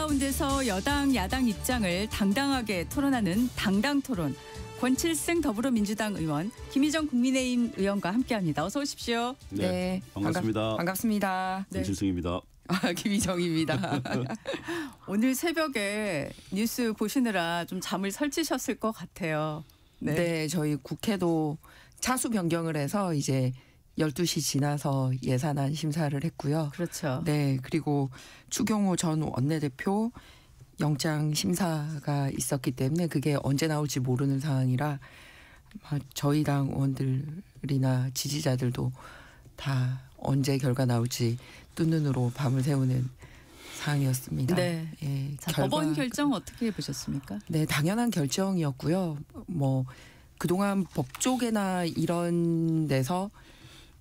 한가운데서 여당, 야당 입장을 당당하게 토론하는 당당토론. 권칠승 더불어민주당 의원, 김희정 국민의힘 의원과 함께합니다. 어서 오십시오. 네, 반갑습니다. 반갑습니다. 네. 권칠승입니다. 김희정입니다. 오늘 새벽에 뉴스 보시느라 좀 잠을 설치셨을 것 같아요. 네, 저희 국회도 차수 변경을 해서 이제 12시 지나서 예산안 심사를 했고요. 그렇죠. 네, 그리고 추경호 전 원내대표 영장 심사가 있었기 때문에 그게 언제 나올지 모르는 상황이라 저희 당 의원들이나 지지자들도 다 언제 결과 나올지 뜬 눈으로 밤을 새우는 상황이었습니다. 네. 예, 자, 법원 결정 어떻게 보셨습니까? 네, 당연한 결정이었고요. 뭐 그동안 법조계나 이런 데서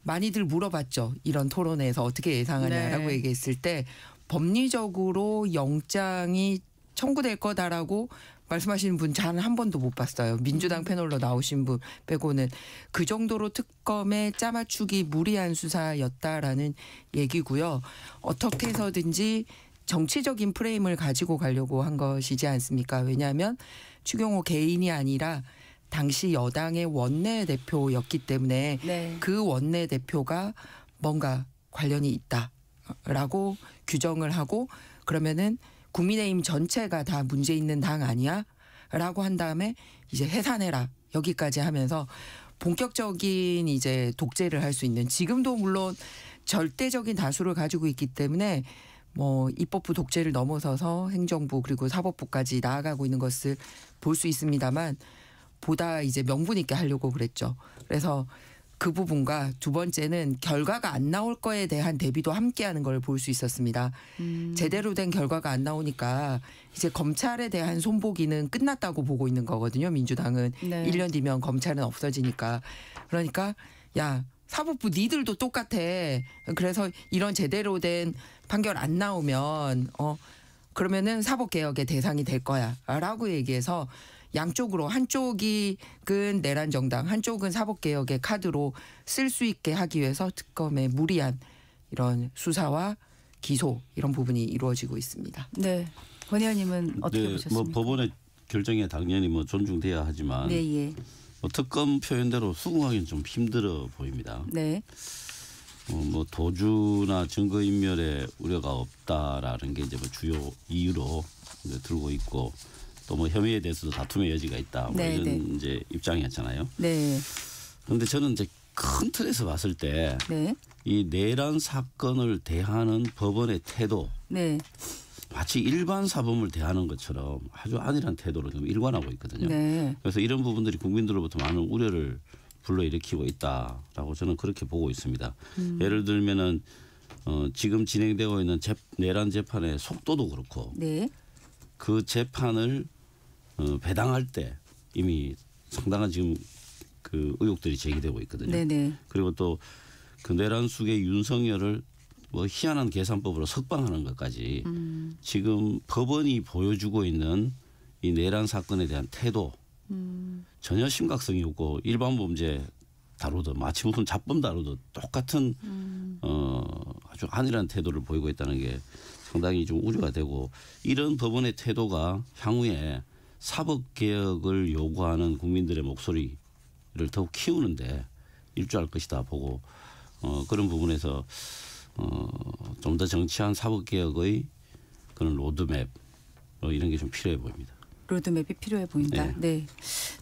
많이들 물어봤죠. 이런 토론에서 어떻게 예상하냐라고 네. 얘기했을 때 법리적으로 영장이 청구될 거다라고 말씀하시는 분 잘 한 번도 못 봤어요. 민주당 패널로 나오신 분 빼고는 그 정도로 특검에 짜맞추기 무리한 수사였다라는 얘기고요. 어떻게 해서든지 정치적인 프레임을 가지고 가려고 한 것이지 않습니까? 왜냐하면 추경호 개인이 아니라 당시 여당의 원내대표였기 때문에 네. 그 원내대표가 뭔가 관련이 있다라고 규정을 하고 그러면은 국민의힘 전체가 다 문제 있는 당 아니야? 라고 한 다음에 이제 해산해라 여기까지 하면서 본격적인 이제 독재를 할 수 있는 지금도 물론 절대적인 다수를 가지고 있기 때문에 뭐 입법부 독재를 넘어서서 행정부 그리고 사법부까지 나아가고 있는 것을 볼 수 있습니다만 보다 이제 명분 있게 하려고 그랬죠. 그래서 그 부분과 두 번째는 결과가 안 나올 거에 대한 대비도 함께하는 걸 볼 수 있었습니다. 제대로 된 결과가 안 나오니까 이제 검찰에 대한 손보기는 끝났다고 보고 있는 거거든요. 민주당은 네. 1년 뒤면 검찰은 없어지니까. 그러니까 야 사법부 니들도 똑같아. 그래서 이런 제대로 된 판결 안 나오면 그러면은 사법개혁의 대상이 될 거야 라고 얘기해서 양쪽으로 한쪽은 내란 정당 한쪽은 사법개혁의 카드로 쓸 수 있게 하기 위해서 특검의 무리한 이런 수사와 기소 이런 부분이 이루어지고 있습니다. 네. 권 의원님은 어떻게 보셨습니까? 뭐 법원의 결정에 당연히 뭐 존중돼야 하지만 네, 예. 뭐 특검 표현대로 수긍하기는 좀 힘들어 보입니다. 네. 뭐 도주나 증거인멸에 우려가 없다라는 게 이제 뭐 주요 이유로 이제 들고 있고 또 뭐 혐의에 대해서도 다툼의 여지가 있다. 뭐 네, 이런 네. 이제 입장이었잖아요. 네. 그런데 저는 이제 큰 틀에서 봤을 때 이 네. 내란 사건을 대하는 법원의 태도 네. 마치 일반 사범을 대하는 것처럼 아주 안일한 태도로 좀 일관하고 있거든요. 네. 그래서 이런 부분들이 국민들로부터 많은 우려를 불러일으키고 있다라고 저는 그렇게 보고 있습니다. 예를 들면은 지금 진행되고 있는 내란 재판의 속도도 그렇고 네. 그 재판을 배당할 때 이미 상당한 지금 그 의혹들이 제기되고 있거든요. 네네. 그리고 또 그 내란 숙의 윤석열을 뭐 희한한 계산법으로 석방하는 것까지 지금 법원이 보여주고 있는 이 내란 사건에 대한 태도 전혀 심각성이 없고 일반 범죄 다루듯 마치 무슨 잡범 다루듯 똑같은 아주 안일한 태도를 보이고 있다는 게 상당히 좀 우려가 되고 이런 법원의 태도가 향후에 사법개혁을 요구하는 국민들의 목소리를 더욱 키우는데 일조할 것이다 보고 그런 부분에서 좀 더 정치한 사법개혁의 그런 로드맵 이런 게 좀 필요해 보입니다. 로드맵이 필요해 보인다. 네. 네.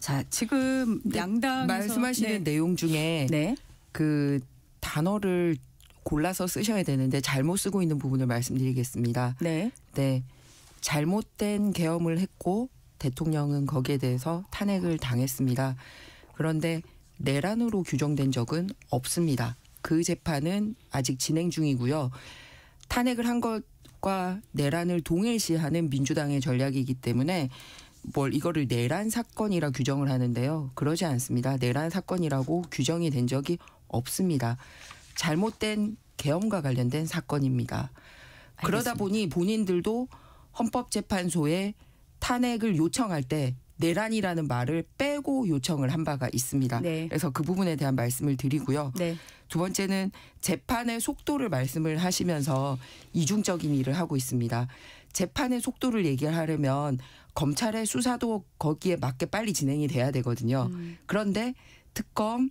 자, 지금 양당에서 말씀하시는 내용 중에 네. 그 단어를 골라서 쓰셔야 되는데 잘못 쓰고 있는 부분을 말씀드리겠습니다. 네. 네. 잘못된 계엄을 했고 대통령은 거기에 대해서 탄핵을 당했습니다. 그런데 내란으로 규정된 적은 없습니다. 그 재판은 아직 진행 중이고요. 탄핵을 한 것과 내란을 동일시하는 민주당의 전략이기 때문에 이거를 내란 사건이라 규정을 하는데요. 그러지 않습니다. 내란 사건이라고 규정이 된 적이 없습니다. 잘못된 계엄과 관련된 사건입니다. 그러다 알겠습니다. 보니 본인들도 헌법재판소에 탄핵을 요청할 때 내란이라는 말을 빼고 요청을 한 바가 있습니다. 네. 그래서 그 부분에 대한 말씀을 드리고요. 네. 두 번째는 재판의 속도를 말씀을 하시면서 이중적인 일을 하고 있습니다. 재판의 속도를 얘기하려면 검찰의 수사도 거기에 맞게 빨리 진행이 돼야 되거든요. 그런데 특검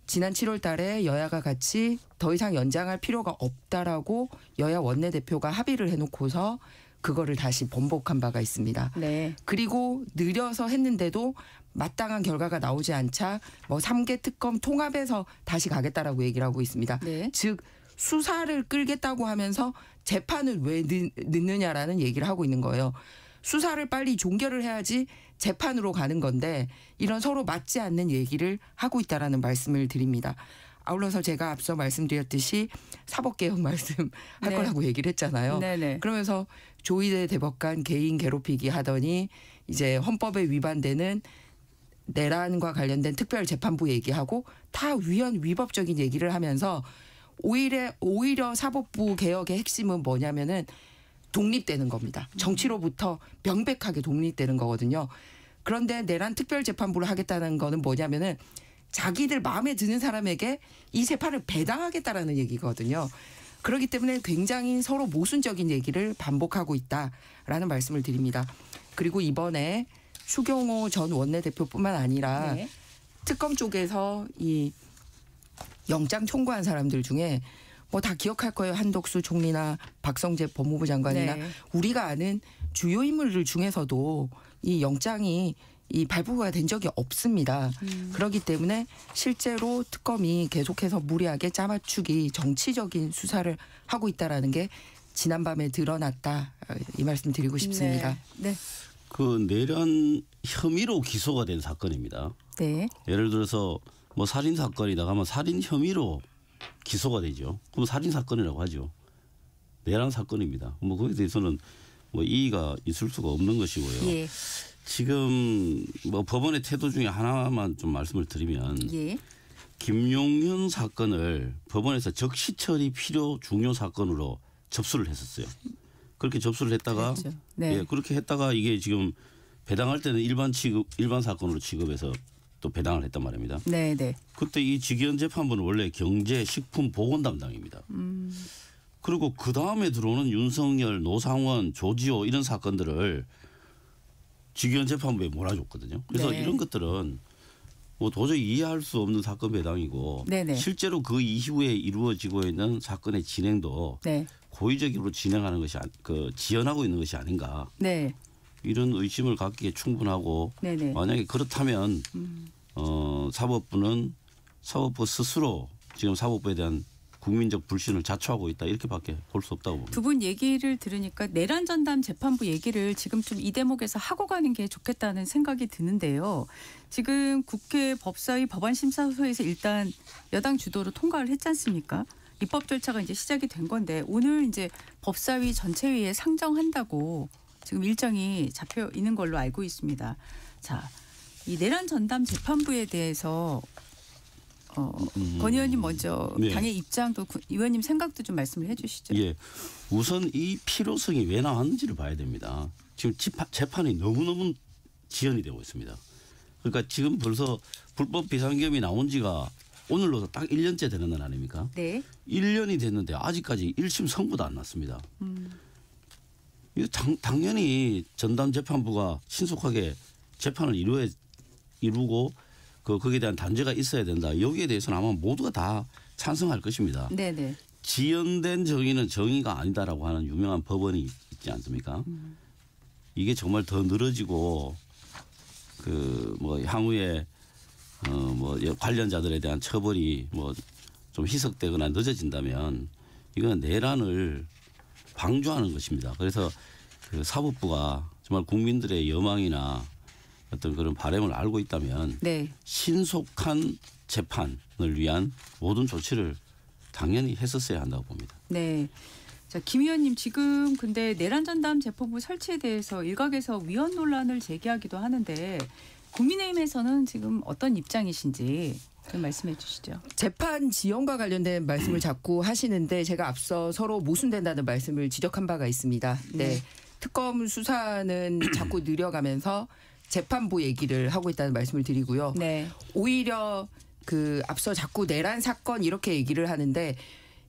지난 7월 달에 여야가 같이 더 이상 연장할 필요가 없다라고 여야 원내대표가 합의를 해놓고서 그거를 다시 번복한 바가 있습니다. 네. 그리고 느려서 했는데도 마땅한 결과가 나오지 않자 뭐 3개 특검 통합해서 다시 가겠다라고 얘기를 하고 있습니다. 네. 즉 수사를 끌겠다고 하면서 재판을 왜 늦느냐라는 얘기를 하고 있는 거예요. 수사를 빨리 종결을 해야지 재판으로 가는 건데 이런 서로 맞지 않는 얘기를 하고 있다라는 말씀을 드립니다. 아울러서 제가 앞서 말씀드렸듯이 사법개혁 말씀할 네. 거라고 얘기를 했잖아요. 네네. 그러면서 조희대 대법관 개인 괴롭히기 하더니 이제 헌법에 위반되는 내란과 관련된 특별재판부 얘기하고 다 위법적인 얘기를 하면서 오히려 사법부 개혁의 핵심은 뭐냐면은 독립되는 겁니다. 정치로부터 명백하게 독립되는 거거든요. 그런데 내란 특별재판부를 하겠다는 거는 뭐냐면은 자기들 마음에 드는 사람에게 이 재판을 배당하겠다라는 얘기거든요. 그렇기 때문에 굉장히 서로 모순적인 얘기를 반복하고 있다라는 말씀을 드립니다. 그리고 이번에 추경호 전 원내대표뿐만 아니라 네. 특검 쪽에서 이 영장 청구한 사람들 중에 뭐 다 기억할 거예요. 한덕수 총리나 박성재 법무부 장관이나 네. 우리가 아는 주요 인물들 중에서도 이 영장이 이 발부가 된 적이 없습니다. 그렇기 때문에 실제로 특검이 계속해서 무리하게 짜맞추기 정치적인 수사를 하고 있다라는 게 지난밤에 드러났다. 이 말씀 드리고 싶습니다. 네. 그 내란 혐의로 기소가 된 사건입니다. 네. 예를 들어서 뭐 살인 사건이다 하면 살인 혐의로 기소가 되죠. 그럼 살인 사건이라고 하죠. 내란 사건입니다. 뭐 거기에 대해서는 뭐 이의가 있을 수가 없는 것이고요. 예. 지금 뭐 법원의 태도 중에 하나만 좀 말씀을 드리면 예. 김용현 사건을 법원에서 적시 처리 필요 중요 사건으로 접수를 했었어요. 그렇게 접수를 했다가 그렇죠. 네. 예, 그렇게 했다가 이게 지금 배당할 때는 일반 사건으로 취급해서 또 배당을 했단 말입니다. 네, 네. 그때 이 직위원 재판부는 원래 경제, 식품, 보건 담당입니다. 그리고 그 다음에 들어오는 윤석열, 노상원, 조지호 이런 사건들을 직위원 재판부에 몰아줬거든요. 그래서 네. 이런 것들은 뭐 도저히 이해할 수 없는 사건 배당이고 네네. 실제로 그 이후에 이루어지고 있는 사건의 진행도 네. 고의적으로 진행하는 것이 지연하고 있는 것이 아닌가 네. 이런 의심을 갖기에 충분하고 네네. 만약에 그렇다면 사법부 스스로 지금 사법부에 대한 국민적 불신을 자초하고 있다 이렇게밖에 볼 수 없다고 봅니다. 두 분 얘기를 들으니까 내란 전담 재판부 얘기를 지금 좀 이 대목에서 하고 가는 게 좋겠다는 생각이 드는데요. 지금 국회 법사위 법안심사소에서 일단 여당 주도로 통과를 했지 않습니까? 입법 절차가 이제 시작이 된 건데 오늘 이제 법사위 전체회의에 상정한다고 지금 일정이 잡혀 있는 걸로 알고 있습니다. 자, 이 내란 전담 재판부에 대해서 권 의원님 먼저 네. 당의 입장도 의원님 생각도 좀 말씀을 해주시죠. 예, 우선 이 필요성이 왜 나왔는지를 봐야 됩니다. 지금 재판이 너무너무 지연이 되고 있습니다. 그러니까 지금 벌써 불법 비상계엄이 나온 지가 오늘로서 딱 1년째 되는 날 아닙니까? 네. 1년이 됐는데 아직까지 1심 선고도 안 났습니다. 이거 당연히 전담 재판부가 신속하게 재판을 이루고 거기에 대한 단죄가 있어야 된다. 여기에 대해서는 아마 모두가 다 찬성할 것입니다. 네네. 지연된 정의는 정의가 아니다라고 하는 유명한 법원이 있지 않습니까? 이게 정말 더 늘어지고 뭐 향후에 뭐 관련자들에 대한 처벌이 뭐 좀 희석되거나 늦어진다면 이건 내란을 방조하는 것입니다. 그래서 그 사법부가 정말 국민들의 여망이나 어떤 그런 바람을 알고 있다면 네. 신속한 재판을 위한 모든 조치를 당연히 했었어야 한다고 봅니다. 네. 자, 김 의원님 지금 근데 내란 전담 재판부 설치에 대해서 일각에서 위헌 논란을 제기하기도 하는데 국민의힘에서는 지금 어떤 입장이신지 좀 말씀해 주시죠. 재판 지연과 관련된 말씀을 자꾸 하시는데 제가 앞서 서로 모순된다는 말씀을 지적한 바가 있습니다. 네. 특검 수사는 자꾸 늘려가면서 재판부 얘기를 하고 있다는 말씀을 드리고요. 네. 오히려 앞서 자꾸 내란 사건 이렇게 얘기를 하는데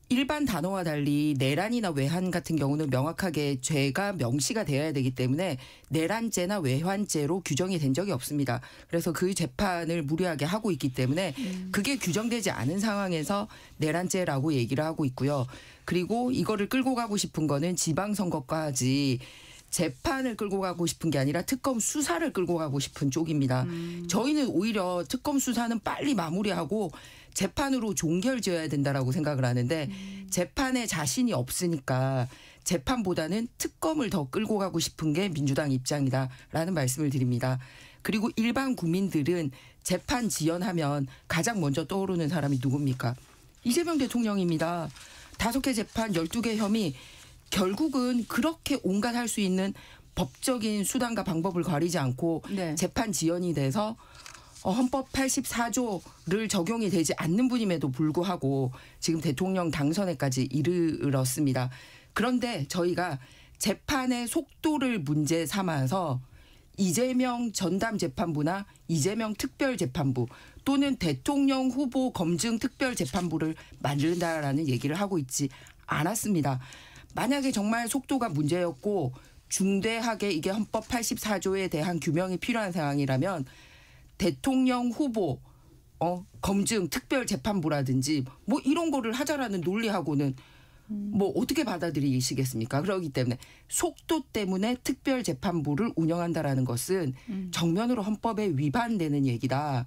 일반 단어와 달리 내란이나 외환 같은 경우는 명확하게 죄가 명시가 되어야 되기 때문에 내란죄나 외환죄로 규정이 된 적이 없습니다. 그래서 그 재판을 무리하게 하고 있기 때문에 그게 규정되지 않은 상황에서 내란죄라고 얘기를 하고 있고요. 그리고 이거를 끌고 가고 싶은 거는 지방선거까지 재판을 끌고 가고 싶은 게 아니라 특검 수사를 끌고 가고 싶은 쪽입니다. 저희는 오히려 특검 수사는 빨리 마무리하고 재판으로 종결지어야 된다라고 생각을 하는데 재판에 자신이 없으니까 재판보다는 특검을 더 끌고 가고 싶은 게 민주당 입장이다라는 말씀을 드립니다. 그리고 일반 국민들은 재판 지연하면 가장 먼저 떠오르는 사람이 누굽니까? 이재명 대통령입니다. 5개 재판 12개 혐의 결국은 그렇게 온갖 할 수 있는 법적인 수단과 방법을 가리지 않고 네. 재판 지연이 돼서 헌법 84조를 적용이 되지 않는 분임에도 불구하고 지금 대통령 당선에까지 이르렀습니다. 그런데 저희가 재판의 속도를 문제 삼아서 이재명 전담재판부나 이재명 특별재판부 또는 대통령 후보 검증 특별재판부를 만든다라는 얘기를 하고 있지 않았습니다. 만약에 정말 속도가 문제였고 중대하게 이게 헌법 84조에 대한 규명이 필요한 상황이라면 대통령 후보 검증 특별재판부라든지 뭐 이런 거를 하자라는 논리하고는 뭐 어떻게 받아들이시겠습니까? 그렇기 때문에 속도 때문에 특별재판부를 운영한다라는 것은 정면으로 헌법에 위반되는 얘기다.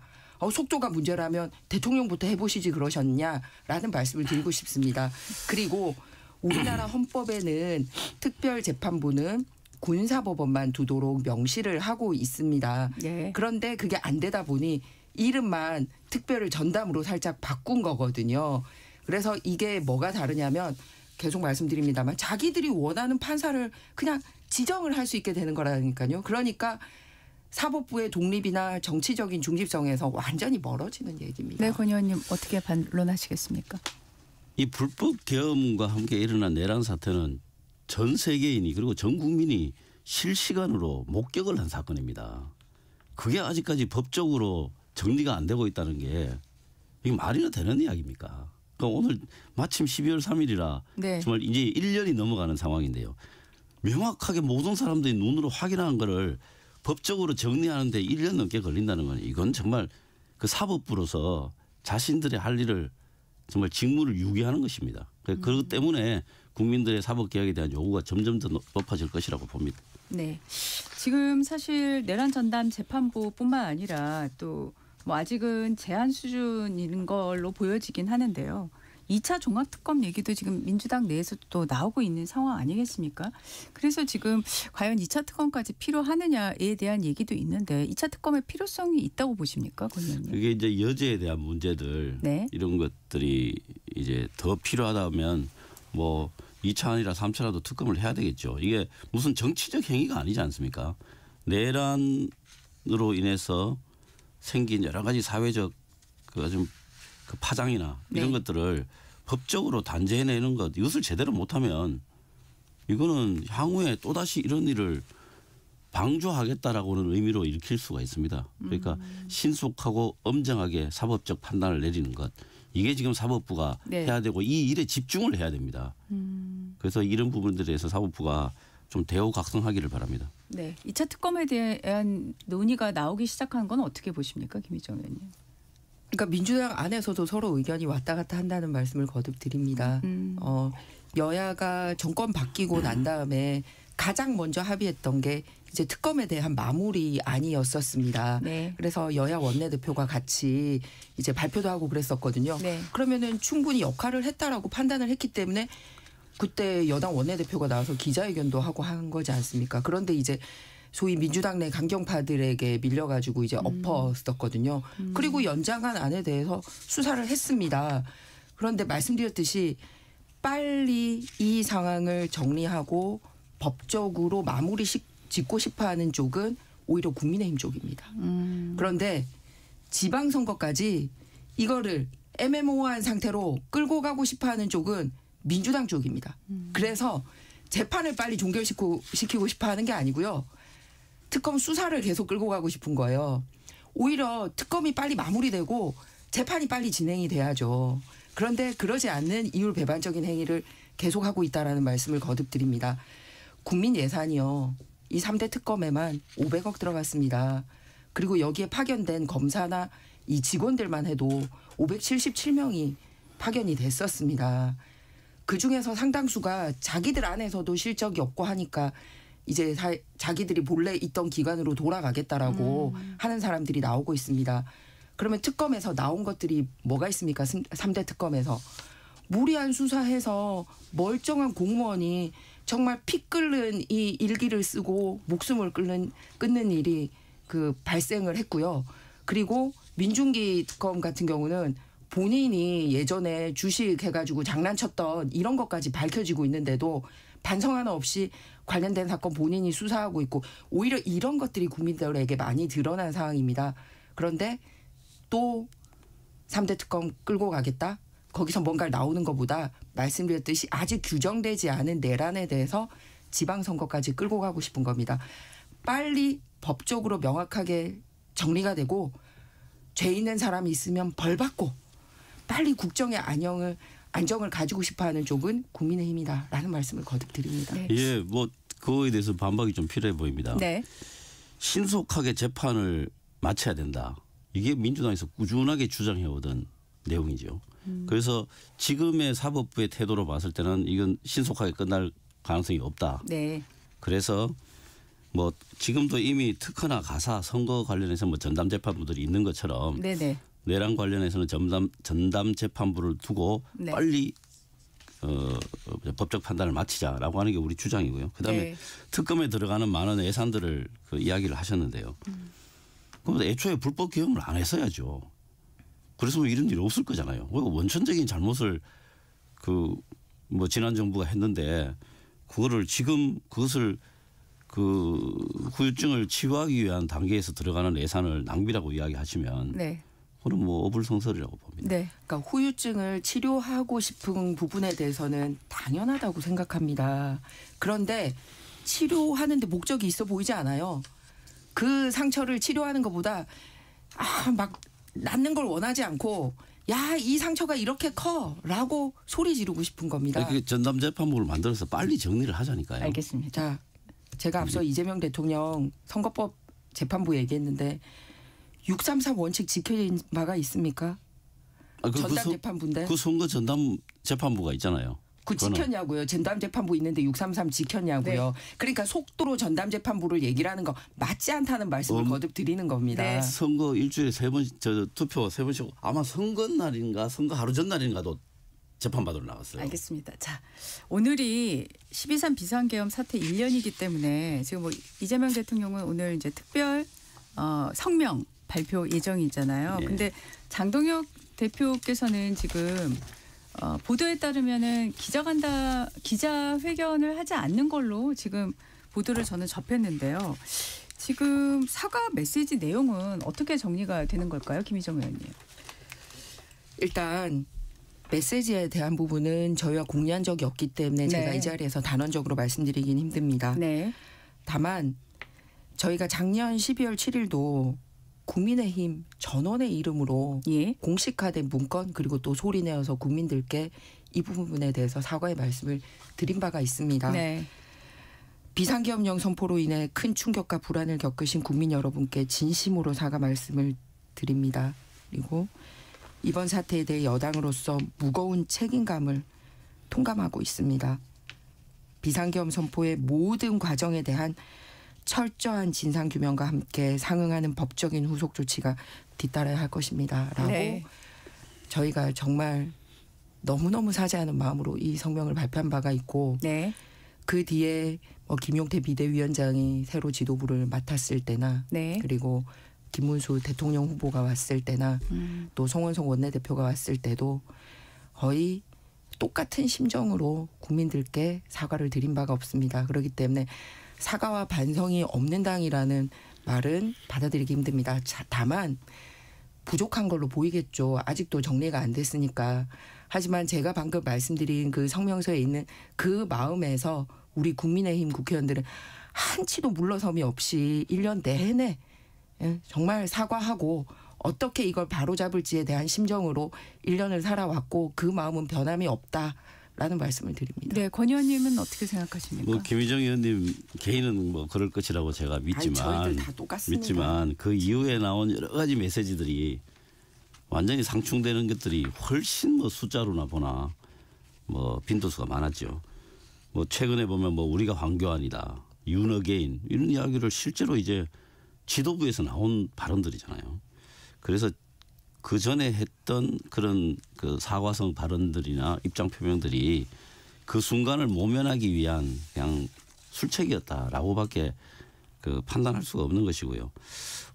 속도가 문제라면 대통령부터 해보시지 그러셨냐라는 말씀을 드리고 싶습니다. 그리고 우리나라 헌법에는 특별재판부는 군사법원만 두도록 명시를 하고 있습니다. 네. 그런데 그게 안 되다 보니 이름만 특별을 전담으로 살짝 바꾼 거거든요. 그래서 이게 뭐가 다르냐면 계속 말씀드립니다만 자기들이 원하는 판사를 그냥 지정을 할 수 있게 되는 거라니까요. 그러니까 사법부의 독립이나 정치적인 중립성에서 완전히 멀어지는 얘기입니다. 네, 권 의원님 어떻게 반론하시겠습니까? 이 불법 계엄과 함께 일어난 내란 사태는 전 세계인이 그리고 전 국민이 실시간으로 목격을 한 사건입니다. 그게 아직까지 법적으로 정리가 안 되고 있다는 게 이게 말이나 되는 이야기입니까? 그러니까 오늘 마침 12월 3일이라 네. 정말 이제 1년이 넘어가는 상황인데요. 명확하게 모든 사람들이 눈으로 확인한 거를 법적으로 정리하는데 1년 넘게 걸린다는 건 이건 정말 그 사법부로서 자신들의 할 일을 정말 직무를 유기하는 것입니다. 그렇기 때문에 국민들의 사법개혁에 대한 요구가 점점 더 높아질 것이라고 봅니다. 네. 지금 사실 내란 전담 재판부뿐만 아니라 또 뭐 아직은 제한 수준인 걸로 보여지긴 하는데요. 2차 종합특검 얘기도 지금 민주당 내에서도 또 나오고 있는 상황 아니겠습니까? 그래서 지금 과연 2차 특검까지 필요하느냐에 대한 얘기도 있는데 2차 특검의 필요성이 있다고 보십니까, 권 의원님? 그게 이제 여죄에 대한 문제들 네. 이런 것들이 이제 더 필요하다면 뭐 2차 아니라 3차라도 특검을 해야 되겠죠. 이게 무슨 정치적 행위가 아니지 않습니까? 내란으로 인해서 생긴 여러 가지 사회적 그 파장이나 이런 네. 것들을 법적으로 단죄해내는 것 이것을 제대로 못하면 이거는 향후에 또다시 이런 일을 방조하겠다라고는 의미로 일으킬 수가 있습니다. 그러니까 신속하고 엄정하게 사법적 판단을 내리는 것. 이게 지금 사법부가 네. 해야 되고 이 일에 집중을 해야 됩니다. 그래서 이런 부분들에 대해서 사법부가 좀 대우각성하기를 바랍니다. 네. 2차 특검에 대한 논의가 나오기 시작한 건 어떻게 보십니까, 김희정 의원님? 그러니까 민주당 안에서도 서로 의견이 왔다 갔다 한다는 말씀을 거듭 드립니다. 여야가 정권 바뀌고 난 다음에 가장 먼저 합의했던 게 이제 특검에 대한 마무리 안이었었습니다. 네. 그래서 여야 원내대표가 같이 이제 발표도 하고 그랬었거든요. 네. 그러면은 충분히 역할을 했다라고 판단을 했기 때문에 그때 여당 원내대표가 나와서 기자회견도 하고 한 거지 않습니까? 그런데 이제 소위 민주당 내 강경파들에게 밀려가지고 이제 엎었었거든요. 그리고 연장한 안에 대해서 수사를 했습니다. 그런데 말씀드렸듯이 빨리 이 상황을 정리하고 법적으로 마무리 짓고 싶어하는 쪽은 오히려 국민의힘 쪽입니다. 그런데 지방선거까지 이거를 애매모호한 상태로 끌고 가고 싶어하는 쪽은 민주당 쪽입니다. 그래서 재판을 빨리 종결시키고 싶어하는 게 아니고요. 특검 수사를 계속 끌고 가고 싶은 거예요. 오히려 특검이 빨리 마무리되고 재판이 빨리 진행이 돼야죠. 그런데 그러지 않는 이율 배반적인 행위를 계속하고 있다라는 말씀을 거듭드립니다. 국민 예산이요. 이 3대 특검에만 500억 들어갔습니다. 그리고 여기에 파견된 검사나 이 직원들만 해도 577명이 파견이 됐었습니다. 그중에서 상당수가 자기들 안에서도 실적이 없고 하니까 이제 자기들이 본래 있던 기관으로 돌아가겠다라고 하는 사람들이 나오고 있습니다. 그러면 특검에서 나온 것들이 뭐가 있습니까? 3대 특검에서. 무리한 수사해서 멀쩡한 공무원이 정말 피 끓는 이 일기를 쓰고 목숨을 끊는 일이 발생을 했고요. 그리고 민중기 특검 같은 경우는 본인이 예전에 주식 해가지고 장난쳤던 이런 것까지 밝혀지고 있는데도 반성 하나 없이 관련된 사건 본인이 수사하고 있고 오히려 이런 것들이 국민들에게 많이 드러난 상황입니다. 그런데 또 3대 특검 끌고 가겠다? 거기서 뭔가를 나오는 것보다 말씀드렸듯이 아직 규정되지 않은 내란에 대해서 지방선거까지 끌고 가고 싶은 겁니다. 빨리 법적으로 명확하게 정리가 되고 죄 있는 사람이 있으면 벌 받고 빨리 국정의 안정을 가지고 싶어하는 쪽은 국민의힘이다라는 말씀을 거듭 드립니다. 네. 예, 뭐 그거에 대해서 반박이 좀 필요해 보입니다. 네. 신속하게 재판을 마쳐야 된다. 이게 민주당에서 꾸준하게 주장해오던 내용이죠. 그래서 지금의 사법부의 태도로 봤을 때는 이건 신속하게 끝날 가능성이 없다. 네. 그래서 뭐 지금도 이미 특허나 가사 선거 관련해서 뭐 전담 재판부들이 있는 것처럼 네네. 내란 관련해서는 전담 재판부를 두고 네. 빨리 법적 판단을 마치자라고 하는 게 우리 주장이고요. 그다음에 네. 특검에 들어가는 많은 예산들을 이야기를 하셨는데요. 그럼 애초에 불법 개혁을 안 했어야죠. 그래서 이런 일이 없을 거잖아요. 원천적인 잘못을 뭐 지난 정부가 했는데 그거를 지금 그것을 후유증을 치유하기 위한 단계에서 들어가는 예산을 낭비라고 이야기하시면 네. 그건 뭐 어불성설이라고 봅니다. 네. 그러니까 후유증을 치료하고 싶은 부분에 대해서는 당연하다고 생각합니다. 그런데 치료하는데 목적이 있어 보이지 않아요. 그 상처를 치료하는 것보다 막 낫는 걸 원하지 않고 야, 이 상처가 이렇게 커라고 소리 지르고 싶은 겁니다. 그 전담 재판부를 만들어서 빨리 정리를 하자니까요. 알겠습니다. 자, 제가 앞서 이재명 대통령 선거법 재판부 얘기했는데 633 원칙 지켜진 바가 있습니까? 전담 재판부인데. 그 선거 전담 재판부가 있잖아요. 그 지켰냐고요. 전담 재판부 있는데 633 지켰냐고요. 네. 그러니까 속도로 전담 재판부를 얘기를 하는 거 맞지 않다는 말씀을 거듭 드리는 겁니다. 네. 선거 일주일에 3번 투표 3번씩 아마 선거 날인가 선거 하루 전날인가도 재판받으러 나갔어요. 알겠습니다. 자, 오늘이 12.3 비상계엄 사태 1년이기 때문에 지금 뭐 이재명 대통령은 오늘 이제 특별 성명 발표 예정이잖아요. 예. 근데 장동혁 대표께서는 지금 보도에 따르면은 기자회견을 하지 않는 걸로 지금 보도를 저는 접했는데요. 지금 사과 메시지 내용은 어떻게 정리가 되는 걸까요, 김희정 의원님? 일단 메시지에 대한 부분은 저희와 공유한 적이 없기 때문에 제가 이 자리에서 단언적으로 말씀드리긴 힘듭니다. 네. 다만 저희가 작년 12월 7일도 국민의힘 전원의 이름으로 예. 공식화된 문건 그리고 또 소리내어서 국민들께 이 부분에 대해서 사과의 말씀을 드린 바가 있습니다. 네. 비상계엄령 선포로 인해 큰 충격과 불안을 겪으신 국민 여러분께 진심으로 사과 말씀을 드립니다. 그리고 이번 사태에 대해 여당으로서 무거운 책임감을 통감하고 있습니다. 비상계엄 선포의 모든 과정에 대한 철저한 진상규명과 함께 상응하는 법적인 후속 조치가 뒤따라야 할 것입니다. 라고 네. 저희가 정말 너무너무 사죄하는 마음으로 이 성명을 발표한 바가 있고 네. 그 뒤에 김용태 비대위원장이 새로 지도부를 맡았을 때나 네. 그리고 김문수 대통령 후보가 왔을 때나 또 송원석 원내대표가 왔을 때도 거의 똑같은 심정으로 국민들께 사과를 드린 바가 없습니다. 그렇기 때문에 사과와 반성이 없는 당이라는 말은 받아들이기 힘듭니다. 다만 부족한 걸로 보이겠죠. 아직도 정리가 안 됐으니까. 하지만 제가 방금 말씀드린 그 성명서에 있는 그 마음에서 우리 국민의힘 국회의원들은 한치도 물러섬이 없이 1년 내내 정말 사과하고 어떻게 이걸 바로잡을지에 대한 심정으로 1년을 살아왔고 그 마음은 변함이 없다라는 말씀을 드립니다. 네, 권 의원님은 어떻게 생각하십니까? 뭐 김희정 의원님 개인은 뭐 그럴 것이라고 제가 아니, 믿지만 저희들 다 똑같습니다. 그 이후에 나온 여러 가지 메시지들이 완전히 상충되는 것들이 훨씬 뭐 숫자로나 보나 뭐 빈도수가 많았죠. 뭐 최근에 보면 뭐 우리가 황교안이다, 윤어게인 이런 이야기를 실제로 이제 지도부에서 나온 발언들이잖아요. 그래서 그 전에 했던 그런 그 사과성 발언들이나 입장 표명들이 그 순간을 모면하기 위한 그냥 술책이었다라고밖에 그 판단할 수가 없는 것이고요.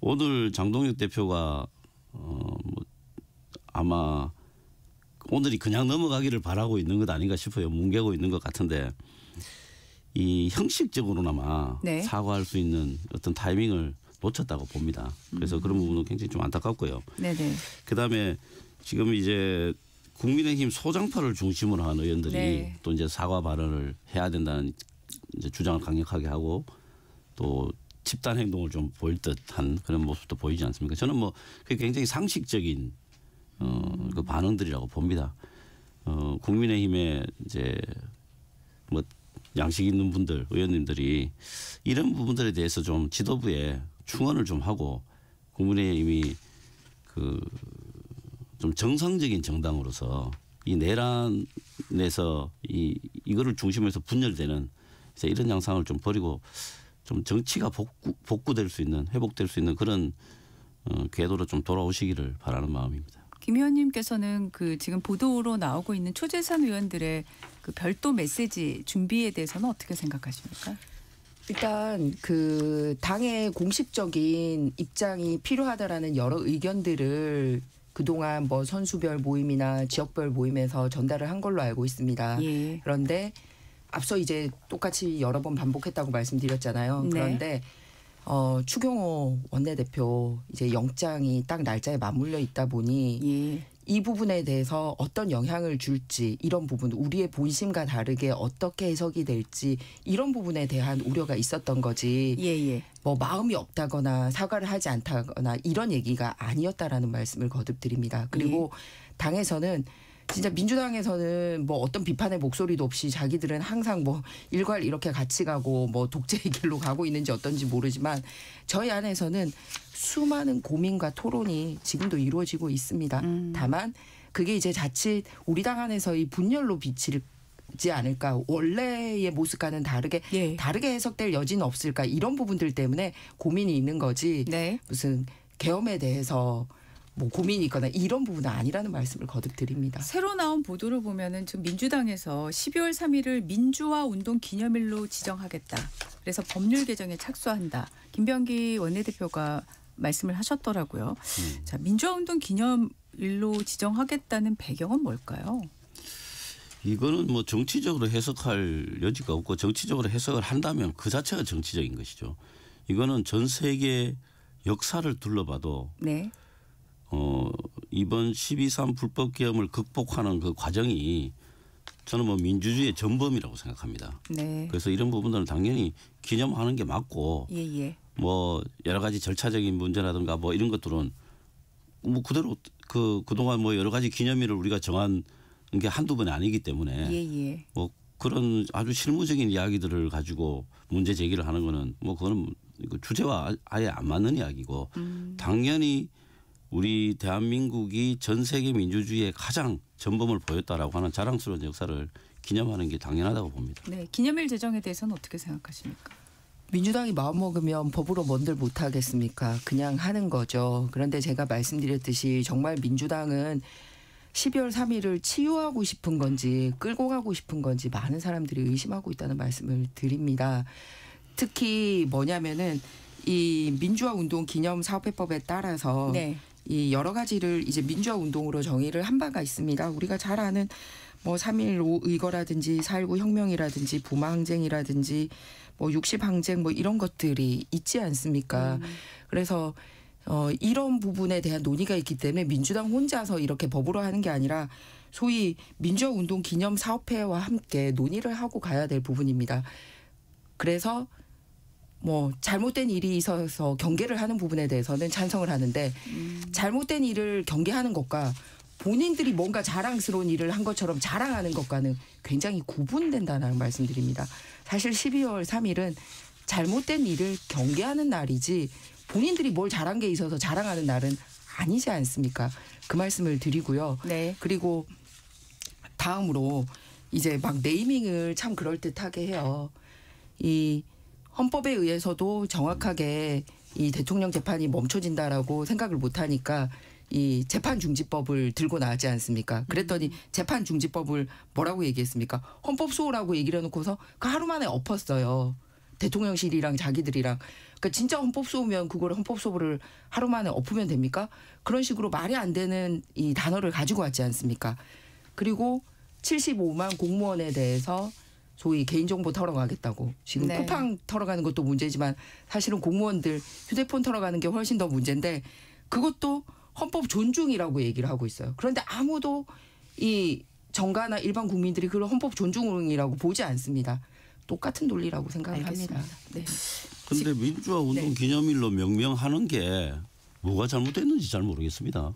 오늘 장동혁 대표가 뭐 아마 오늘이 그냥 넘어가기를 바라고 있는 것 아닌가 싶어요. 뭉개고 있는 것 같은데 이 형식적으로나마 네. 사과할 수 있는 어떤 타이밍을 놓쳤다고 봅니다. 그래서 그런 부분은 굉장히 좀 안타깝고요. 네네. 그다음에 지금 이제 국민의힘 소장파를 중심으로 한 의원들이 네. 또 이제 사과 발언을 해야 된다는 이제 주장을 강력하게 하고 또 집단 행동을 좀 보일 듯한 그런 모습도 보이지 않습니까? 저는 뭐 그게 굉장히 상식적인 그 반응들이라고 봅니다. 국민의힘의 이제 뭐 양식 있는 분들 의원님들이 이런 부분들에 대해서 좀 지도부에 충원을 좀 하고 국민의힘이 그 좀 정상적인 정당으로서 이 내란에서 이거를 중심에서 분열되는 이런 양상을 좀 버리고 좀 정치가 복구될 수 있는 회복될 수 있는 그런 궤도로 좀 돌아오시기를 바라는 마음입니다. 김 의원님께서는 그 지금 보도로 나오고 있는 초재선 의원들의 그 별도 메시지 준비에 대해서는 어떻게 생각하십니까? 일단 그 당의 공식적인 입장이 필요하다라는 여러 의견들을 그동안 뭐 선수별 모임이나 지역별 모임에서 전달을 한 걸로 알고 있습니다. 예. 그런데 앞서 이제 똑같이 여러 번 반복했다고 말씀드렸잖아요. 네. 그런데 추경호 원내대표 이제 영장이 딱 날짜에 맞물려 있다 보니 예. 이 부분에 대해서 어떤 영향을 줄지 이런 부분 우리의 본심과 다르게 어떻게 해석이 될지 이런 부분에 대한 우려가 있었던 거지 예예. 뭐 마음이 없다거나 사과를 하지 않다거나 이런 얘기가 아니었다라는 말씀을 거듭 드립니다. 그리고 당에서는 진짜 민주당에서는 뭐 어떤 비판의 목소리도 없이 자기들은 항상 뭐 일괄 이렇게 같이 가고 뭐 독재의 길로 가고 있는지 어떤지 모르지만 저희 안에서는 수많은 고민과 토론이 지금도 이루어지고 있습니다. 다만 그게 이제 자칫 우리 당 안에서의 분열로 비치지 않을까 원래의 모습과는 다르게 예. 다르게 해석될 여지는 없을까 이런 부분들 때문에 고민이 있는 거지 네. 무슨 계엄에 대해서 뭐 고민이 있거나 이런 부분은 아니라는 말씀을 거듭 드립니다. 새로 나온 보도를 보면은 지금 민주당에서 12월 3일을 민주화 운동 기념일로 지정하겠다. 그래서 법률 개정에 착수한다. 김병기 원내대표가 말씀을 하셨더라고요. 자, 민주화 운동 기념일로 지정하겠다는 배경은 뭘까요? 이거는 뭐 정치적으로 해석할 여지가 없고 정치적으로 해석을 한다면 그 자체가 정치적인 것이죠. 이거는 전 세계 역사를 둘러봐도 네. 이번 12.3 불법 계엄을 극복하는 그 과정이 저는 뭐 민주주의의 전범이라고 생각합니다. 네. 그래서 이런 부분들은 당연히 기념하는 게 맞고 예예. 뭐 여러 가지 절차적인 문제라든가 뭐 이런 것들은 뭐 그대로 그동안 뭐 여러 가지 기념일을 우리가 정한 게 한두 번이 아니기 때문에 예예. 뭐 그런 아주 실무적인 이야기들을 가지고 문제 제기를 하는 거는 뭐 그거는 주제와 아예 안 맞는 이야기고 당연히 우리 대한민국이 전 세계 민주주의의 가장 전범을 보였다라고 하는 자랑스러운 역사를 기념하는 게 당연하다고 봅니다. 네. 기념일 제정에 대해서는 어떻게 생각하십니까? 민주당이 마음먹으면 법으로 뭔들 못하겠습니까? 그냥 하는 거죠. 그런데 제가 말씀드렸듯이 정말 민주당은 12월 3일을 치유하고 싶은 건지 끌고 가고 싶은 건지 많은 사람들이 의심하고 있다는 말씀을 드립니다. 특히 뭐냐면은 이 민주화 운동 기념 사업회법에 따라서 네. 이 여러 가지를 이제 민주화 운동으로 정의를 한 바가 있습니다. 우리가 잘 아는 뭐 3.1 의거라든지 4.19 혁명이라든지 부마 항쟁이라든지 뭐 60 항쟁 뭐 이런 것들이 있지 않습니까? 그래서 이런 부분에 대한 논의가 있기 때문에 민주당 혼자서 이렇게 법으로 하는 게 아니라 소위 민주화 운동 기념 사업회와 함께 논의를 하고 가야 될 부분입니다. 그래서 뭐 잘못된 일이 있어서 경계를 하는 부분에 대해서는 찬성을 하는데 잘못된 일을 경계하는 것과 본인들이 뭔가 자랑스러운 일을 한 것처럼 자랑하는 것과는 굉장히 구분된다는 말씀드립니다. 사실 12월 3일은 잘못된 일을 경계하는 날이지 본인들이 뭘 잘한 게 있어서 자랑하는 날은 아니지 않습니까? 그 말씀을 드리고요. 네. 그리고 다음으로 이제 막 네이밍을 참 그럴듯하게 해요. 이 헌법에 의해서도 정확하게 이 대통령 재판이 멈춰진다라고 생각을 못하니까 이 재판중지법을 들고 나왔지 않습니까? 그랬더니 재판중지법을 뭐라고 얘기했습니까? 헌법소호라고 얘기를 해놓고서 그 하루 만에 엎었어요. 대통령실이랑 자기들이랑. 그러니까 진짜 헌법소호면 그거를 헌법소호를 하루 만에 엎으면 됩니까? 그런 식으로 말이 안 되는 이 단어를 가지고 왔지 않습니까? 그리고 75만 공무원에 대해서 소위 개인정보 털어가겠다고. 지금 네. 쿠팡 털어가는 것도 문제지만 사실은 공무원들 휴대폰 털어가는 게 훨씬 더 문제인데 그것도 헌법 존중이라고 얘기를 하고 있어요. 그런데 아무도 이 정가나 일반 국민들이 그걸 헌법 존중이라고 보지 않습니다. 똑같은 논리라고 생각을 합니다. 네. 그런데 민주화 운동 기념일로 명명하는 게 뭐가 잘못됐는지 잘 모르겠습니다.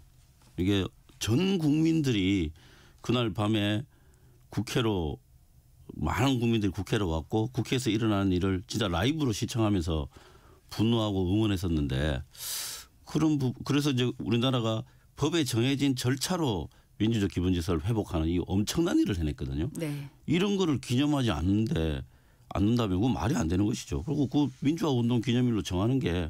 이게 전 국민들이 그날 밤에 국회로 많은 국민들이 국회로 왔고 국회에서 일어나는 일을 진짜 라이브로 시청하면서 분노하고 응원했었는데 그래서 이제 우리나라가 법에 정해진 절차로 민주적 기본질서를 회복하는 이 엄청난 일을 해냈거든요. 네. 이런 거를 기념하지 않는다면 그건 말이 안 되는 것이죠. 그리고 그 민주화 운동 기념일로 정하는 게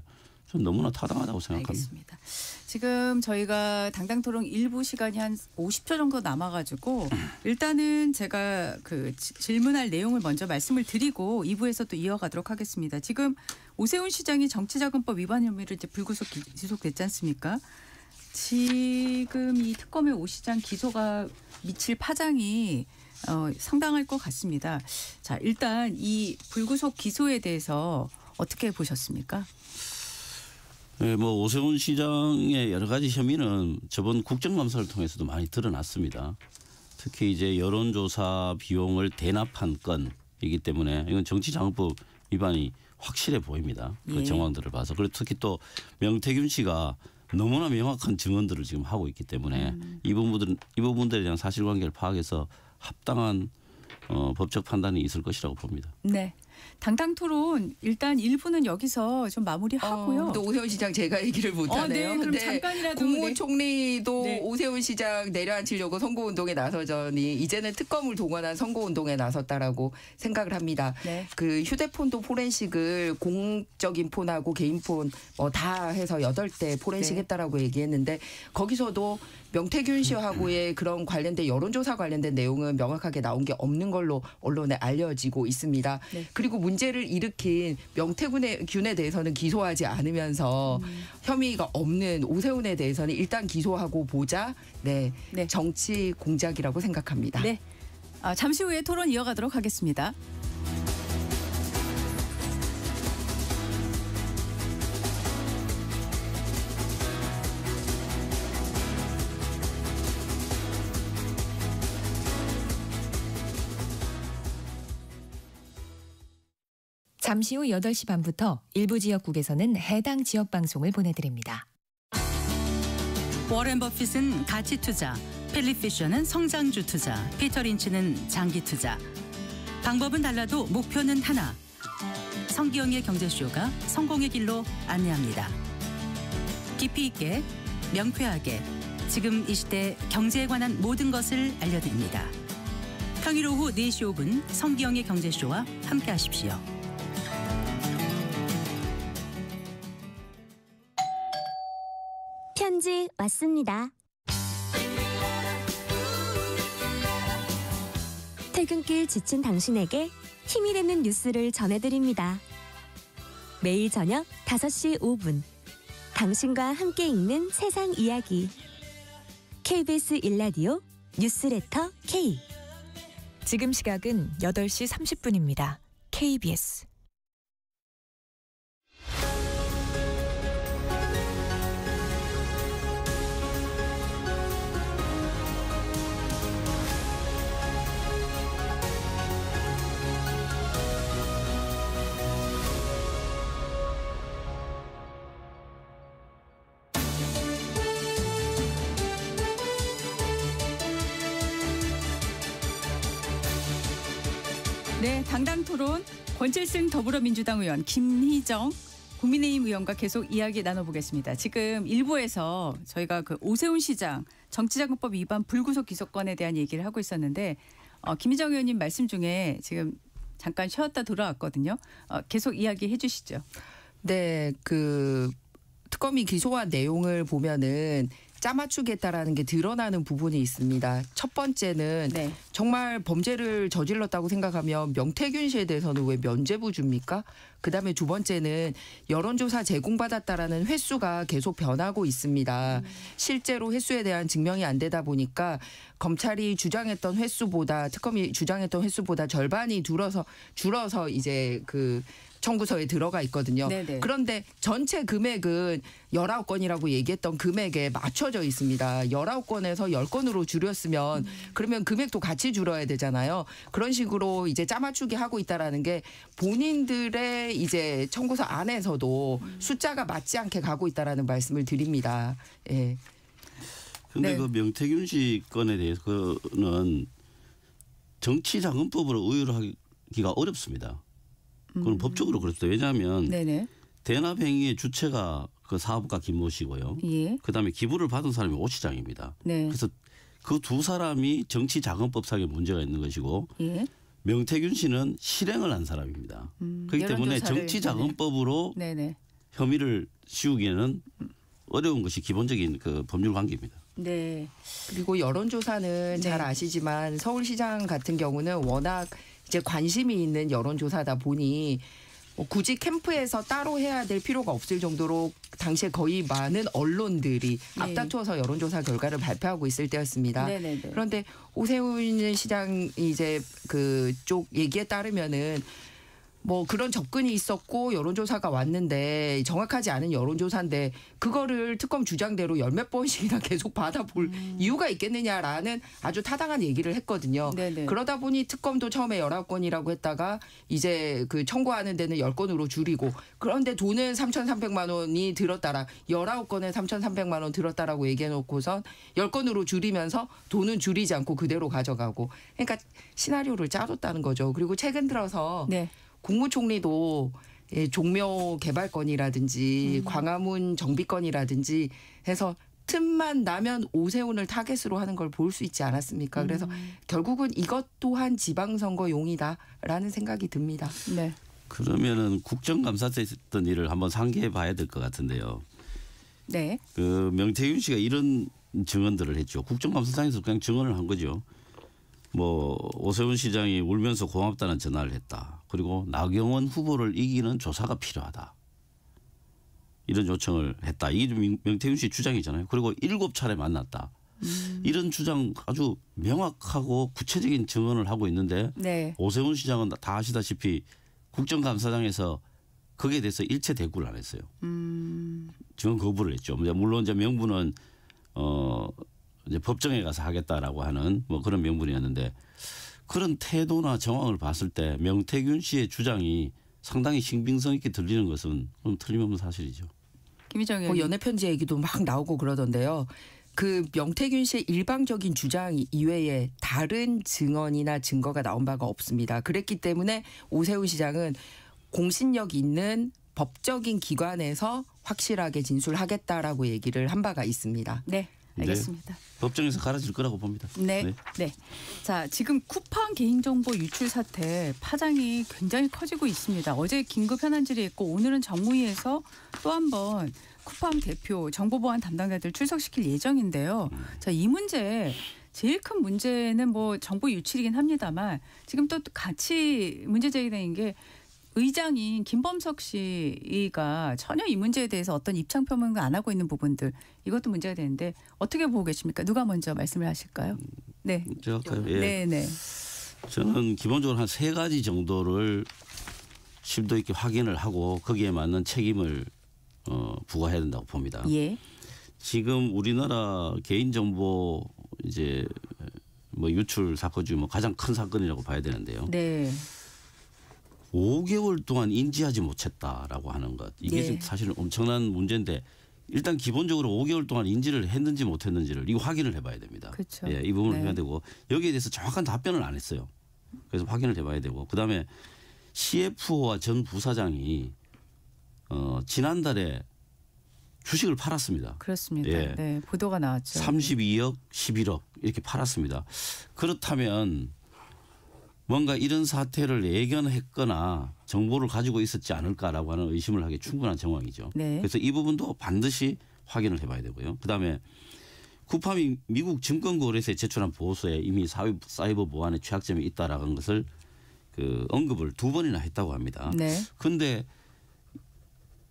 전 너무나 타당하다고 생각합니다. 알겠습니다. 지금 저희가 당당 토론 일부 시간이 한 50초 정도 남아가지고 일단은 제가 그 질문할 내용을 먼저 말씀을 드리고 2부에서 또 이어가도록 하겠습니다. 지금 오세훈 시장이 정치자금법 위반 혐의로 이제 불구속 기소됐지 않습니까? 지금 이 특검의 오 시장 기소가 미칠 파장이 상당할 것 같습니다. 자, 일단 이 불구속 기소에 대해서 어떻게 보셨습니까? 네, 뭐 오세훈 시장의 여러 가지 혐의는 저번 국정감사를 통해서도 많이 드러났습니다. 특히 이제 여론조사 비용을 대납한 건이기 때문에 이건 정치자금법 위반이 확실해 보입니다. 그 정황들을 봐서. 그리고 특히 또 명태균 씨가 너무나 명확한 증언들을 지금 하고 있기 때문에 이 부분들에 대한 사실관계를 파악해서 합당한 법적 판단이 있을 것이라고 봅니다. 네. 당당 토론 일단 1부는 여기서 좀 마무리하고요. 또 오세훈 시장 제가 얘기를 못하네요. 네, 그럼 근데 잠깐이라도 국무원 총리도 네. 오세훈 시장 내려앉히려고 선거운동에 나서더니 이제는 특검을 동원한 선거운동에 나섰다라고 생각을 합니다. 네. 그 휴대폰도 포렌식을 공적인 폰하고 개인 폰 다 해서 8대 포렌식했다라고 얘기했는데 거기서도 명태균 씨하고의 그런 관련된 여론조사 관련된 내용은 명확하게 나온 게 없는 걸로 언론에 알려지고 있습니다. 네. 그리고 문제를 일으킨 명태균에 대해서는 기소하지 않으면서 혐의가 없는 오세훈에 대해서는 일단 기소하고 보자. 네. 네. 정치 공작이라고 생각합니다. 네. 잠시 후에 토론 이어가도록 하겠습니다. 잠시 후 8시 반부터 일부 지역국에서는 해당 지역 방송을 보내드립니다. 워렌 버핏은 가치 투자, 필립 피셔는 성장주 투자, 피터 린치는 장기 투자. 방법은 달라도 목표는 하나. 성기영의 경제쇼가 성공의 길로 안내합니다. 깊이 있게, 명쾌하게, 지금 이 시대 경제에 관한 모든 것을 알려드립니다. 평일 오후 4시 5분 성기영의 경제쇼와 함께하십시오. 편지 왔습니다. 퇴근길 지친 당신에게 힘이 되는 뉴스를 전해드립니다. 매일 저녁 5시 5분 당신과 함께 읽는 세상 이야기 KBS 1라디오 뉴스레터 K. 지금 시각은 8시 30분입니다. KBS 네, 당당 토론 권칠승 더불어민주당 의원, 김희정 국민의힘 의원과 계속 이야기 나눠보겠습니다. 지금 일부에서 저희가 그 오세훈 시장 정치자금법 위반 불구속 기소권에 대한 얘기를 하고 있었는데 김희정 의원님 말씀 중에 지금 잠깐 쉬었다 돌아왔거든요. 계속 이야기해 주시죠. 네, 그 특검이 기소한 내용을 보면은 짜맞추겠다라는 게 드러나는 부분이 있습니다. 첫 번째는 네. 정말 범죄를 저질렀다고 생각하면 명태균 씨에 대해서는 왜 면죄부 줍니까? 그다음에 두 번째는 여론조사 제공받았다라는 횟수가 계속 변하고 있습니다. 실제로 횟수에 대한 증명이 안 되다 보니까 검찰이 주장했던 횟수보다 특검이 주장했던 횟수보다 절반이 줄어서 이제 그 청구서에 들어가 있거든요. 네네. 그런데 전체 금액은 19건이라고 얘기했던 금액에 맞춰져 있습니다. 19건에서 10건으로 줄였으면 그러면 금액도 같이 줄어야 되잖아요. 그런 식으로 이제 짜맞추기 하고 있다라는 게 본인들의 이제 청구서 안에서도 숫자가 맞지 않게 가고 있다라는 말씀을 드립니다. 예. 근데 네. 그 명태균 씨 건에 대해서는 정치자금법으로 의율하기가 어렵습니다. 그건 법적으로 그렇습니다. 왜냐하면 네네. 대납행위의 주체가 그 사업가 김모 씨고요. 예. 그다음에 기부를 받은 사람이 오 시장입니다. 네. 그래서 그 두 사람이 정치자금법상의 문제가 있는 것이고 예. 명태균 씨는 실행을 한 사람입니다. 그렇기 때문에 여론조사를, 정치자금법으로 네네. 혐의를 씌우기에는 어려운 것이 기본적인 그 법률 관계입니다. 네. 그리고 여론조사는 네. 잘 아시지만 서울시장 같은 경우는 워낙 이제 관심이 있는 여론조사다 보니 뭐 굳이 캠프에서 따로 해야 될 필요가 없을 정도로 당시에 거의 많은 언론들이 네. 앞다투어서 여론조사 결과를 발표하고 있을 때였습니다. 네네네. 그런데 오세훈 시장이 이제 그쪽 얘기에 따르면은 뭐 그런 접근이 있었고 여론조사가 왔는데 정확하지 않은 여론조사인데 그거를 특검 주장대로 열 몇 번씩이나 계속 받아볼 이유가 있겠느냐라는 아주 타당한 얘기를 했거든요. 네네. 그러다 보니 특검도 처음에 19건이라고 했다가 이제 그 청구하는 데는 10건으로 줄이고 그런데 돈은 3,300만 원이 들었다라 19건에 3,300만 원 들었다라고 얘기해놓고선 10건으로 줄이면서 돈은 줄이지 않고 그대로 가져가고 그러니까 시나리오를 짜줬다는 거죠. 그리고 최근 들어서 네. 국무총리도 종묘 개발건이라든지 광화문 정비건이라든지 해서 틈만 나면 오세훈을 타겟으로 하는 걸 볼 수 있지 않았습니까? 그래서 결국은 이것 또한 지방선거용이다라는 생각이 듭니다. 네. 그러면은 국정감사 때 했던 일을 한번 상기해 봐야 될 것 같은데요. 네. 그 명태균 씨가 이런 증언들을 했죠. 국정감사장에서 그냥 증언을 한 거죠. 뭐 오세훈 시장이 울면서 고맙다는 전화를 했다. 그리고 나경원 후보를 이기는 조사가 필요하다. 이런 요청을 했다. 이게 명태균 씨 주장이잖아요. 그리고 7차례 만났다. 이런 주장 아주 명확하고 구체적인 증언을 하고 있는데 네. 오세훈 시장은 다 아시다시피 국정감사장에서 거기에 대해서 일체 대꾸를 안 했어요. 증언 거부를 했죠. 물론 이제 명분은 이제 법정에 가서 하겠다라고 하는 뭐 그런 명분이었는데 그런 태도나 정황을 봤을 때 명태균 씨의 주장이 상당히 신빙성 있게 들리는 것은 틀림없는 사실이죠. 김희정 의원. 연애 편지 얘기도 막 나오고 그러던데요. 그 명태균 씨의 일방적인 주장 이외에 다른 증언이나 증거가 나온 바가 없습니다. 그랬기 때문에 오세훈 시장은 공신력 있는 법적인 기관에서 확실하게 진술하겠다라고 얘기를 한 바가 있습니다. 네. 알겠습니다. 네, 법정에서 갈아질 거라고 봅니다. 네. 네. 자, 지금 쿠팡 개인정보 유출 사태 파장이 굉장히 커지고 있습니다. 어제 긴급 현안 질의했고 오늘은 정무위에서 또 한 번 쿠팡 대표 정보보안 담당자들 출석시킬 예정인데요. 자, 이 문제 제일 큰 문제는 뭐 정보 유출이긴 합니다만 지금 또 같이 문제 제기되는 게 의장인 김범석 씨가 전혀 이 문제에 대해서 어떤 입장 표명을 안 하고 있는 부분들 이것도 문제가 되는데 어떻게 보고 계십니까? 누가 먼저 말씀을 하실까요? 네. 제가 할까요? 예. 네네. 저는 기본적으로 한 3가지 정도를 심도 있게 확인을 하고 거기에 맞는 책임을 부과해야 된다고 봅니다. 예. 지금 우리나라 개인정보 이제 뭐 유출 사건 중 뭐 가장 큰 사건이라고 봐야 되는데요. 네. 5개월 동안 인지하지 못했다라고 하는 것. 이게 네. 사실은 엄청난 문제인데 일단 기본적으로 5개월 동안 인지를 했는지 못했는지를 이거 확인을 해봐야 됩니다. 그렇죠. 예, 이 부분을 네. 해야 되고 여기에 대해서 정확한 답변을 안 했어요. 그래서 확인을 해봐야 되고 그다음에 CFO와 전 부사장이 지난달에 주식을 팔았습니다. 그렇습니다. 예. 네, 보도가 나왔죠. 32억, 11억 이렇게 팔았습니다. 그렇다면 뭔가 이런 사태를 예견했거나 정보를 가지고 있었지 않을까라고 하는 의심을 하기 충분한 정황이죠. 네. 그래서 이 부분도 반드시 확인을 해봐야 되고요. 그다음에 쿠팡이 미국 증권거래소에 제출한 보고서에 이미 사이버 보안에 취약점이 있다라는 것을 언급을 2번이나 했다고 합니다. 네. 그런데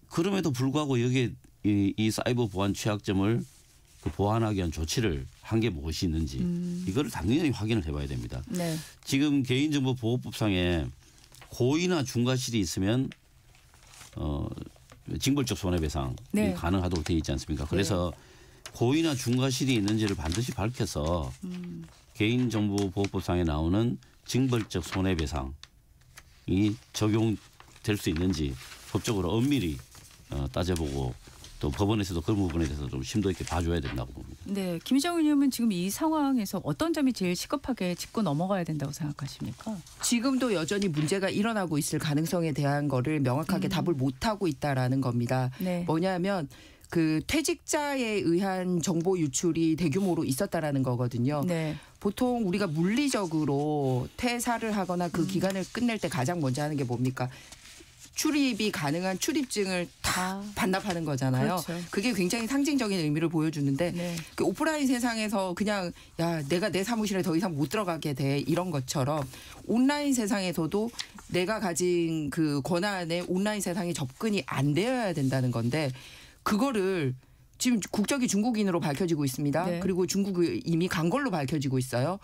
그럼에도 불구하고 여기에 이 사이버 보안 취약점을 보완하기 위한 조치를 한 게 무엇이 있는지 이거를 당연히 확인을 해봐야 됩니다. 네. 지금 개인정보보호법상에 고의나 중과실이 있으면 징벌적 손해배상이 네. 가능하도록 되어 있지 않습니까? 그래서 고의나 중과실이 있는지를 반드시 밝혀서 개인정보보호법상에 나오는 징벌적 손해배상이 적용될 수 있는지 법적으로 엄밀히 따져보고 또 법원에서도 그 부분에 대해서 좀 심도 있게 봐줘야 된다고 봅니다. 네, 김희정 의원님은 지금 이 상황에서 어떤 점이 제일 시급하게 짚고 넘어가야 된다고 생각하십니까? 지금도 여전히 문제가 일어나고 있을 가능성에 대한 거를 명확하게 답을 못하고 있다라는 겁니다. 네. 뭐냐면 그 퇴직자에 의한 정보 유출이 대규모로 있었다라는 거거든요. 네. 보통 우리가 물리적으로 퇴사를 하거나 그 기간을 끝낼 때 가장 먼저 하는 게 뭡니까? 출입이 가능한 출입증을 다 반납하는 거잖아요. 그렇죠. 그게 굉장히 상징적인 의미를 보여주는데 네. 그 오프라인 세상에서 그냥 야 내가 내 사무실에 더 이상 못 들어가게 돼 이런 것처럼 온라인 세상에서도 내가 가진 그 권한에 온라인 세상에 접근이 안 되어야 된다는 건데 그거를 지금 국적이 중국인으로 밝혀지고 있습니다. 네. 그리고 중국이 이미 간 걸로 밝혀지고 있어요.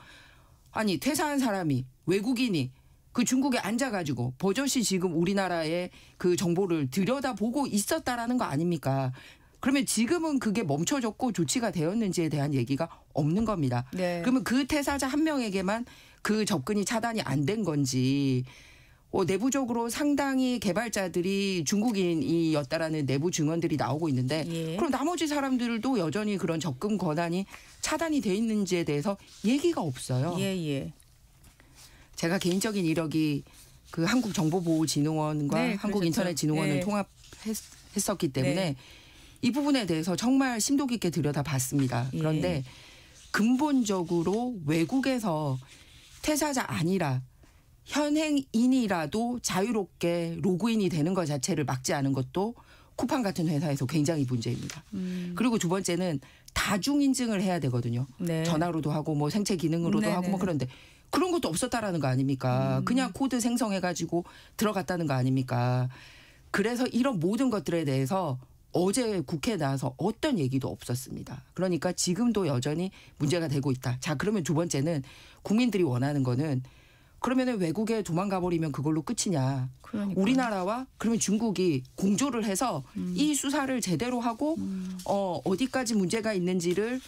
아니 퇴사한 사람이 외국인이 그 중국에 앉아가지고 버젓이 지금 우리나라의 그 정보를 들여다보고 있었다라는 거 아닙니까? 그러면 지금은 그게 멈춰졌고 조치가 되었는지에 대한 얘기가 없는 겁니다. 네. 그러면 그 퇴사자 한 명에게만 그 접근이 차단이 안 된 건지 내부적으로 상당히 개발자들이 중국인이었다라는 내부 증언들이 나오고 있는데 예. 그럼 나머지 사람들도 여전히 그런 접근 권한이 차단이 돼 있는지에 대해서 얘기가 없어요. 예. 제가 개인적인 이력이 그 한국정보보호진흥원과 네, 한국인터넷진흥원을 그러셨죠. 통합했었기 때문에 네. 이 부분에 대해서 정말 심도 깊게 들여다봤습니다. 예. 그런데 근본적으로 외국에서 퇴사자 아니라 현행인이라도 자유롭게 로그인이 되는 것 자체를 막지 않은 것도 쿠팡 같은 회사에서 굉장히 문제입니다. 그리고 두 번째는 다중인증을 해야 되거든요. 네. 전화로도 하고 뭐 생체 기능으로도 네네. 하고 뭐 그런데 그런 것도 없었다라는 거 아닙니까? 그냥 코드 생성해가지고 들어갔다는 거 아닙니까? 그래서 이런 모든 것들에 대해서 어제 국회에 나와서 어떤 얘기도 없었습니다. 그러니까 지금도 여전히 문제가 되고 있다. 자, 그러면 두 번째는 국민들이 원하는 거는 그러면 외국에 도망가 버리면 그걸로 끝이냐. 그러니까. 우리나라와 그러면 중국이 공조를 해서 이 수사를 제대로 하고 어디까지 문제가 있는지를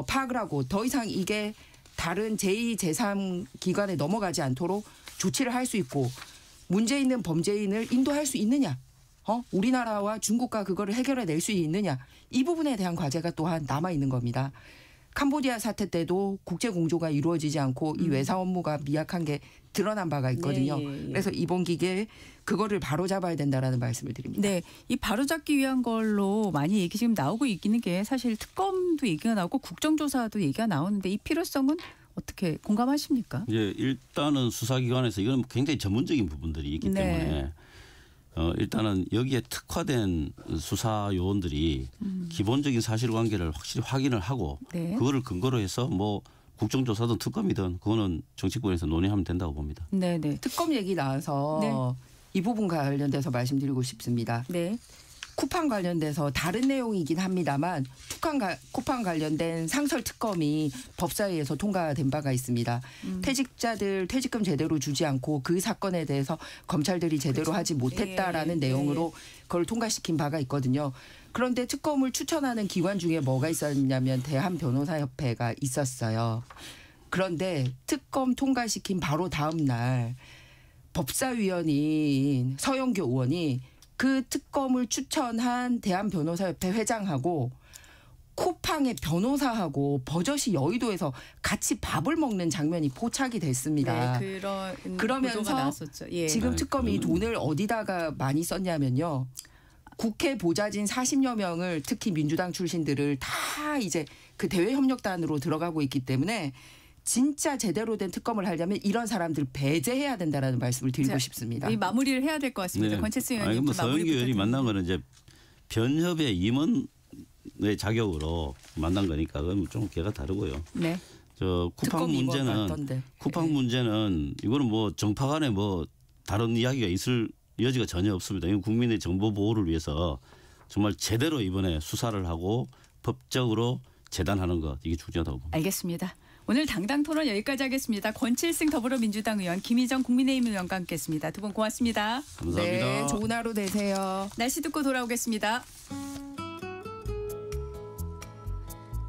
파악을 하고 더 이상 이게 다른 제2, 제3 기관에 넘어가지 않도록 조치를 할 수 있고 문제 있는 범죄인을 인도할 수 있느냐. 우리나라와 중국과 그거를 해결해낼 수 있느냐. 이 부분에 대한 과제가 또한 남아있는 겁니다. 캄보디아 사태 때도 국제 공조가 이루어지지 않고 이 외사 업무가 미약한 게 드러난 바가 있거든요. 예. 그래서 이번 기회에 그거를 바로잡아야 된다라는 말씀을 드립니다. 네, 이 바로잡기 위한 걸로 많이 얘기 지금 나오고 있는 게 사실 특검도 얘기가 나오고 국정조사도 얘기가 나오는데 이 필요성은 어떻게 공감하십니까? 일단은 수사기관에서 이건 굉장히 전문적인 부분들이 있기 네. 때문에 일단은 여기에 특화된 수사 요원들이 기본적인 사실관계를 확실히 확인을 하고 네. 그거를 근거로 해서 뭐 국정조사든 특검이든 그거는 정치권에서 논의하면 된다고 봅니다. 네네. 특검 얘기 나와서 네. 이 부분 관련돼서 말씀드리고 싶습니다. 네. 쿠팡 관련돼서 다른 내용이긴 합니다만 쿠팡 관련된 상설 특검이 법사위에서 통과된 바가 있습니다. 퇴직자들 퇴직금 제대로 주지 않고 그 사건에 대해서 검찰들이 제대로 하지 못했다라는 예, 내용으로 그걸 통과시킨 바가 있거든요. 그런데 특검을 추천하는 기관 중에 뭐가 있었냐면 대한변호사협회가 있었어요. 그런데 특검 통과시킨 바로 다음 날 법사위원인 서영교 의원이 그 특검을 추천한 대한변호사협회 회장하고 쿠팡의 변호사하고 버젓이 여의도에서 같이 밥을 먹는 장면이 포착이 됐습니다. 네, 그런 그러면서 보도가 나왔었죠. 예. 지금 특검이 돈을 어디다가 많이 썼냐면요. 국회 보좌진 40여 명을 특히 민주당 출신들을 다 이제 그 대외협력단으로 들어가고 있기 때문에 진짜 제대로 된 특검을 하려면 이런 사람들 배제해야 된다라는 말씀을 드리고 싶습니다. 이 마무리를 해야 될 것 같습니다. 네. 권채수 의원님. 아니, 뭐 서영기 의원이 만난 거는 이제 변협의 임원의 자격으로 만난 거니까 그건 좀 걔가 다르고요. 네. 저 쿠팡 문제는 이거는 뭐 정파 간에 뭐 다른 이야기가 있을 여지가 전혀 없습니다. 이건 국민의 정보 보호를 위해서 정말 제대로 이번에 수사를 하고 법적으로 재단하는 것 이게 중요하다고 봅니다. 알겠습니다. 오늘 당당 토론 여기까지 하겠습니다. 권칠승 더불어민주당 의원, 김희정 국민의힘 의원과 함께했습니다. 두 분 고맙습니다. 감사합니다. 네, 좋은 하루 되세요. 날씨 듣고 돌아오겠습니다.